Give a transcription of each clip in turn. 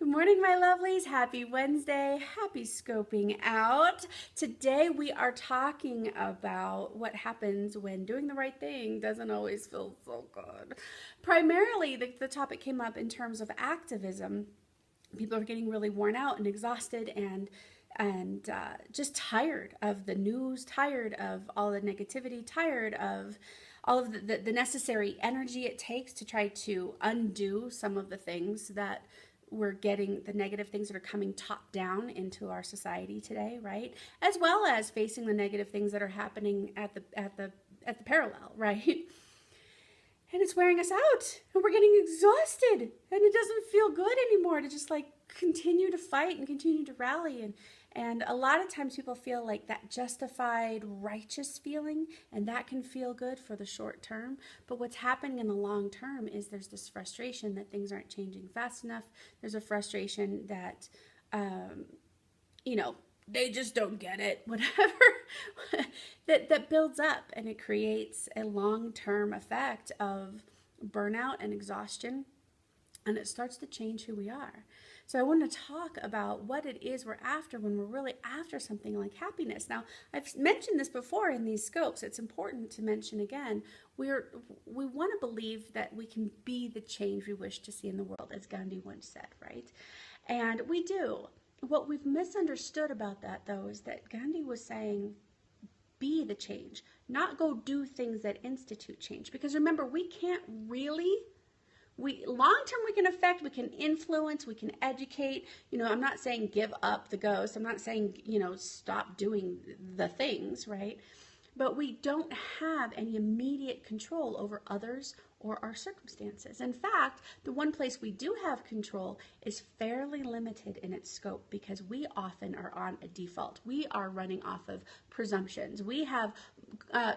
Good morning, my lovelies. Happy Wednesday. Happy scoping out. Today we are talking about what happens when doing the right thing doesn't always feel so good. Primarily, the topic came up in terms of activism. People are getting really worn out and exhausted and just tired of the news, tired of all the negativity, tired of all of the necessary energy it takes to try to undo some of the things that we're getting, the negative things that are coming top down into our society today, right? As well as facing the negative things that are happening at the parallel, right? And it's wearing us out, and we're getting exhausted, and it doesn't feel good anymore to just like continue to fight and continue to rally. And a lot of times people feel like that justified righteous feeling, and that can feel good for the short term. But what's happening in the long term is there's this frustration that things aren't changing fast enough. There's a frustration that they just don't get it, whatever, that builds up, and it creates a long-term effect of burnout and exhaustion, and it starts to change who we are. So I want to talk about what it is we're after when we're really after something like happiness. Now, I've mentioned this before in these scopes. It's important to mention again, we want to believe that we can be the change we wish to see in the world, as Gandhi once said, right? And we do. What we've misunderstood about that, though, is that Gandhi was saying, be the change, not go do things that institute change. Because remember, we can't really, long-term we can affect, we can influence, we can educate. I'm not saying give up the ghost. I'm not saying, stop doing the things, right? But we don't have any immediate control over others or our circumstances. In fact, the one place we do have control is fairly limited in its scope because we often are on a default. We are running off of presumptions. We have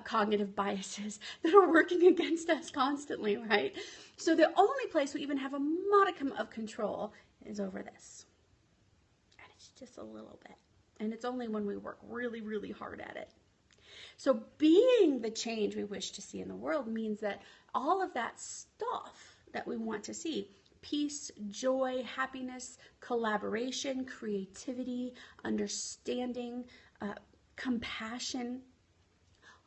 cognitive biases that are working against us constantly, right? So the only place we even have a modicum of control is over this. And it's just a little bit. And it's only when we work really, really hard at it. So being the change we wish to see in the world means that all of that stuff that we want to see, peace, joy, happiness, collaboration, creativity, understanding, compassion,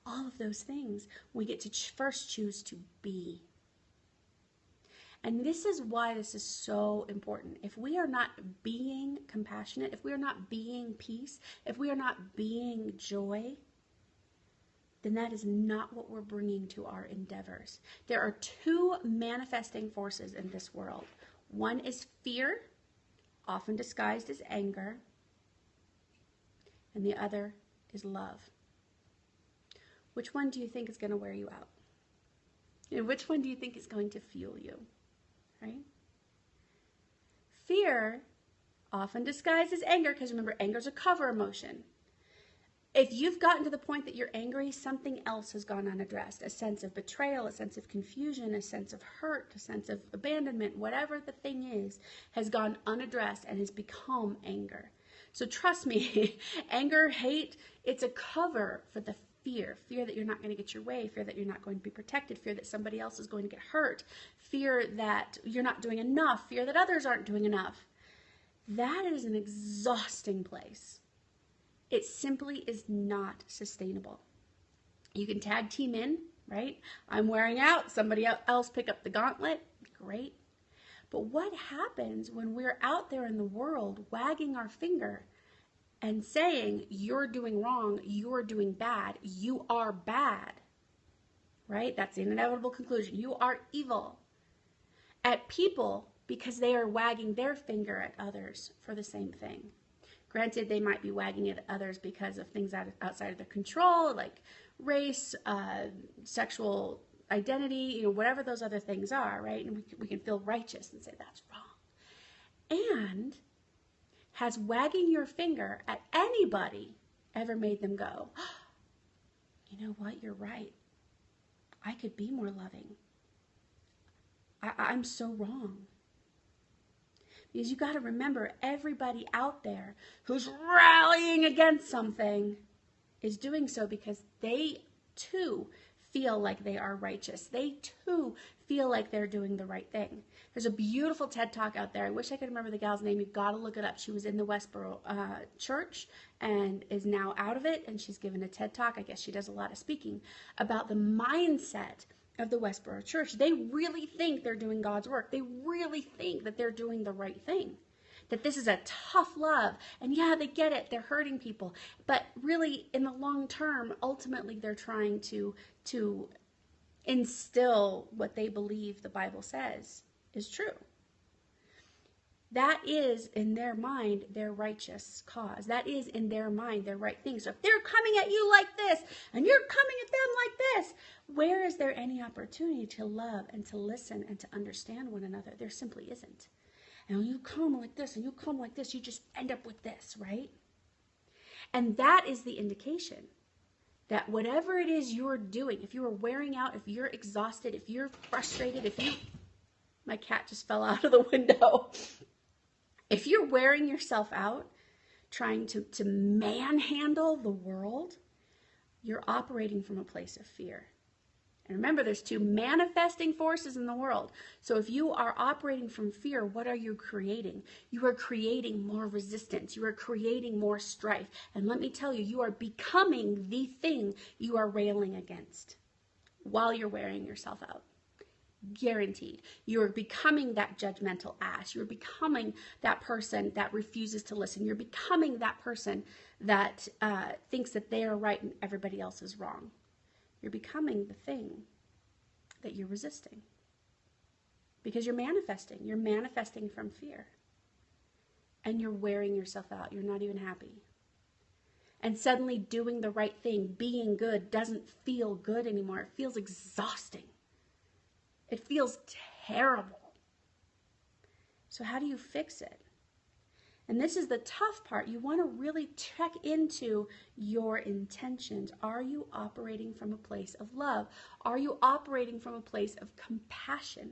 all of those things, we get to first choose to be. And this is why this is so important. If we are not being compassionate, if we are not being peace, if we are not being joy, then that is not what we're bringing to our endeavors. There are two manifesting forces in this world. One is fear, often disguised as anger, and the other is love. Which one do you think is going to wear you out? And which one do you think is going to fuel you? Right? Fear, often disguised as anger, because remember, anger is a cover emotion. If you've gotten to the point that you're angry, something else has gone unaddressed. A sense of betrayal, a sense of confusion, a sense of hurt, a sense of abandonment, whatever the thing is, has gone unaddressed and has become anger. So trust me, anger, hate, it's a cover for the fear. Fear that you're not going to get your way, fear that you're not going to be protected, fear that somebody else is going to get hurt, fear that you're not doing enough, fear that others aren't doing enough. That is an exhausting place. It simply is not sustainable. You can tag team in, right? I'm wearing out, somebody else pick up the gauntlet, great. But what happens when we're out there in the world wagging our finger and saying, you're doing wrong, you're doing bad, you are bad, right? That's the inevitable conclusion. You are evil at people because they are wagging their finger at others for the same thing. Granted, they might be wagging it at others because of things outside of their control, like race, sexual identity, whatever those other things are, right? And we can feel righteous and say that's wrong. And has wagging your finger at anybody ever made them go, you know what, you're right. I could be more loving. I'm so wrong. Because you got to remember, everybody out there who's rallying against something is doing so because they too feel like they are righteous. They too feel like they're doing the right thing. There's a beautiful TED Talk out there. I wish I could remember the gal's name. You've got to look it up. She was in the Westboro church and is now out of it, and she's given a TED Talk. I guess she does a lot of speaking about the mindset of the Westboro church. They really think they're doing God's work. They really think that they're doing the right thing, that this is a tough love. And yeah, they get it. They're hurting people. But really, in the long term, ultimately, they're trying to instill what they believe the Bible says is true. That is, in their mind, their righteous cause. That is, in their mind, their right thing. So if they're coming at you like this, and you're coming at them like this, where is there any opportunity to love and to listen and to understand one another? There simply isn't. And when you come like this and you come like this, you just end up with this, right? And that is the indication that whatever it is you're doing, if you are wearing out, if you're exhausted, if you're frustrated, my cat just fell out of the window. If you're wearing yourself out, trying to manhandle the world, you're operating from a place of fear. And remember, there's two manifesting forces in the world. So if you are operating from fear, what are you creating? You are creating more resistance. You are creating more strife. And let me tell you, you are becoming the thing you are railing against while you're wearing yourself out. Guaranteed. You are becoming that judgmental ass. You're becoming that person that refuses to listen. You're becoming that person that thinks that they are right and everybody else is wrong. You're becoming the thing that you're resisting because you're manifesting. You're manifesting from fear. And you're wearing yourself out. You're not even happy. And suddenly doing the right thing, being good, doesn't feel good anymore. It feels exhausting. It feels terrible. So how do you fix it? And this is the tough part. You want to really check into your intentions. Are you operating from a place of love? Are you operating from a place of compassion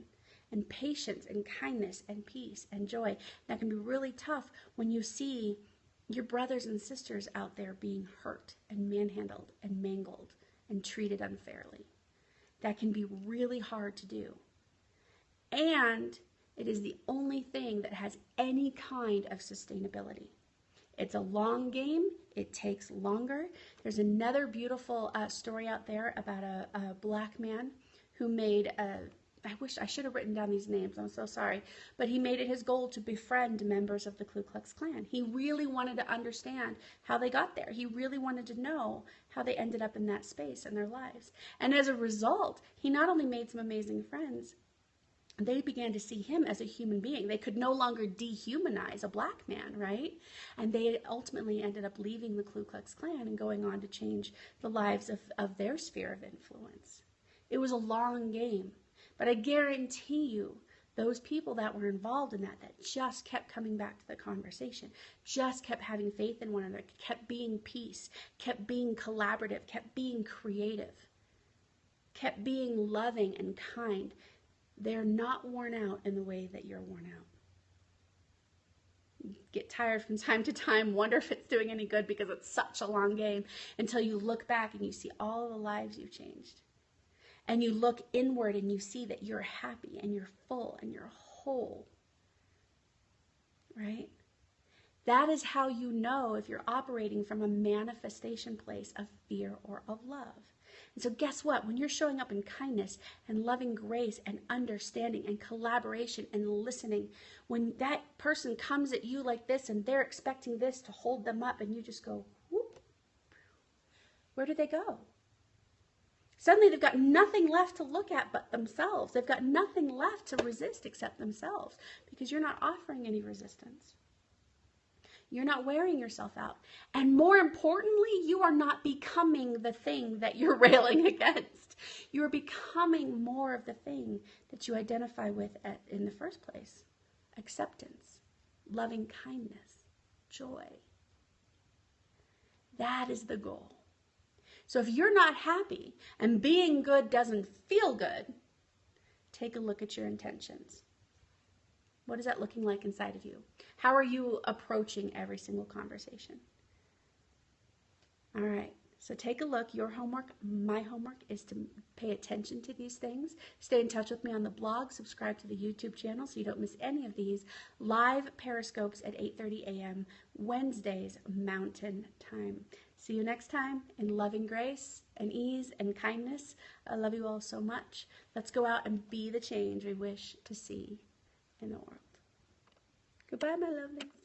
and patience and kindness and peace and joy? That can be really tough when you see your brothers and sisters out there being hurt and manhandled and mangled and treated unfairly. That can be really hard to do. And it is the only thing that has any kind of sustainability. It's a long game. It takes longer. There's another beautiful story out there about a black man who made I wish I should have written down these names. I'm so sorry. But he made it his goal to befriend members of the Ku Klux Klan. He really wanted to understand how they got there. He really wanted to know how they ended up in that space in their lives. And as a result, he not only made some amazing friends, they began to see him as a human being. They could no longer dehumanize a black man, right? And they ultimately ended up leaving the Ku Klux Klan and going on to change the lives of their sphere of influence. It was a long game, but I guarantee you, those people that were involved in that just kept coming back to the conversation, just kept having faith in one another, kept being peace, kept being collaborative, kept being creative, kept being loving and kind. They're not worn out in the way that you're worn out. You get tired from time to time, wonder if it's doing any good because it's such a long game, until you look back and you see all the lives you've changed. And you look inward and you see that you're happy and you're full and you're whole. Right? That is how you know if you're operating from a manifestation place of fear or of love. And so guess what? When you're showing up in kindness and loving grace and understanding and collaboration and listening, when that person comes at you like this and they're expecting this to hold them up and you just go, whoop, where do they go? Suddenly they've got nothing left to look at but themselves. They've got nothing left to resist except themselves because you're not offering any resistance. You're not wearing yourself out. And more importantly, you are not becoming the thing that you're railing against. You are becoming more of the thing that you identify with in the first place. Acceptance, loving kindness, joy. That is the goal. So if you're not happy and being good doesn't feel good, take a look at your intentions. What is that looking like inside of you? How are you approaching every single conversation? All right, So take a look. Your homework, my homework, is to pay attention to these things. Stay in touch with me on the blog. Subscribe to the YouTube channel so you don't miss any of these live Periscopes at 8:30 a.m. Wednesdays, Mountain Time. See you next time in loving grace and ease and kindness. I love you all so much. Let's go out and be the change we wish to see in the world. Goodbye, my lovelies.